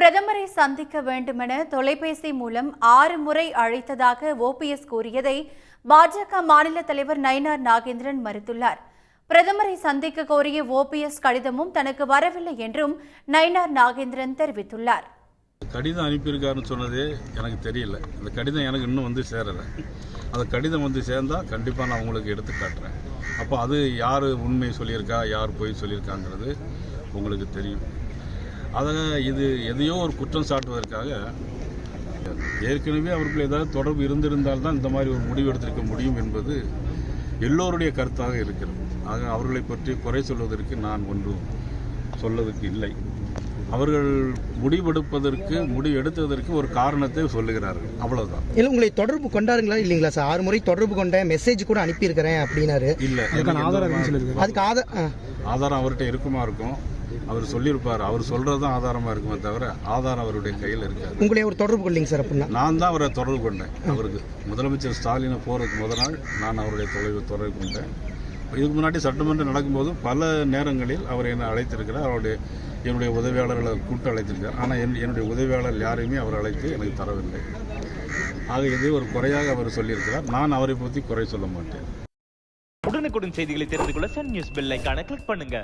பிரதமரை சந்திக்க வேண்டுமென தொலைபேசி மூலம் 6 முறை அழைத்ததாக ஓபிஎஸ் கூறியதை பாஜக மாநில தலைவர் நயினார் நாகேந்திரன் மறுத்துள்ளார். பிரதமரை சந்திக்க கோரிய ஓபிஎஸ் கடிதமும் தனக்கு வரவில்லை என்றும் நயினார் நாகேந்திரன் தெரிவித்துள்ளார். கடிதம் அனுப்பியிருக்காருன்னு சொன்னதே எனக்கு தெரியல. அந்த கடிதம் எனக்கு இன்னும் வந்து சேரலை. அந்த கடிதம் வந்து சேர்ந்தால் கண்டிப்பாக நான் உங்களுக்கு எடுத்து காட்டுறேன். அப்போ அது யார் உண்மை சொல்லியிருக்கா, யார் பொய் சொல்லியிருக்காங்கிறது உங்களுக்கு தெரியும். அதை இது எதையோ ஒரு குற்றம் சாட்டுவதற்காக ஏற்கனவே அவர்கள் ஏதாவது தொடர்பு இருந்திருந்தால்தான் இந்த மாதிரி ஒரு முடிவு எடுத்திருக்க முடியும் என்பது எல்லோருடைய கருத்தாக இருக்கிறது. ஆக அவர்களை பற்றி குறை சொல்வதற்கு நான் ஒன்றும் சொல்வதற்கு இல்லை. அவர்கள் முடிவு எடுத்ததற்கு ஒரு காரணத்தை சொல்லுகிறார்கள், அவ்வளவுதான். இல்லை, உங்களை தொடர்பு கொண்டாருங்களா இல்லைங்களா சார்? 6 முறை தொடர்பு கொண்ட மெசேஜ் கூட அனுப்பியிருக்கிறேன் அப்படின்னாரு. இல்லை, அதுக்கு ஆதாரம் அவர்கிட்ட இருக்குமா இருக்கும், அவர் சொல்லியிருப்பார். அவர் சொல்றதுதான் ஆதாரமா இருக்குமே தவிர ஆதாரம் அவருடைய கையில் இருக்காது. உங்களை அவர் தொடர்பு கொள்ளிங்க சார்? அப்படின்னா நான் தான் அவரை தொடர்பு கொண்டேன். அவருக்கு முதலமைச்சர் ஸ்டாலினை போறதுக்கு முதல் நாள் நான் அவருடைய தொடர்பு கொண்டேன். இதுக்கு முன்னாடி சட்டமன்றம் நடக்கும்போது பல நேரங்களில் அவர் என்னை அழைத்திருக்கிறார். என்னுடைய உதவியாளர்களை கூப்பிட்டு அழைத்திருக்கார். ஆனால் என்னுடைய உதவியாளர் யாரையுமே அவர் அழைத்து எனக்கு தரவில்லை. ஆக இது ஒரு குறையாக அவர் சொல்லியிருக்கிறார். நான் அவரை பற்றி குறை சொல்ல மாட்டேன். உடனுக்குடன் செய்திகளை தெரிந்து கொள்ள சன் நியூஸ் பெல் ஐகானை கிளிக் பண்ணுங்க.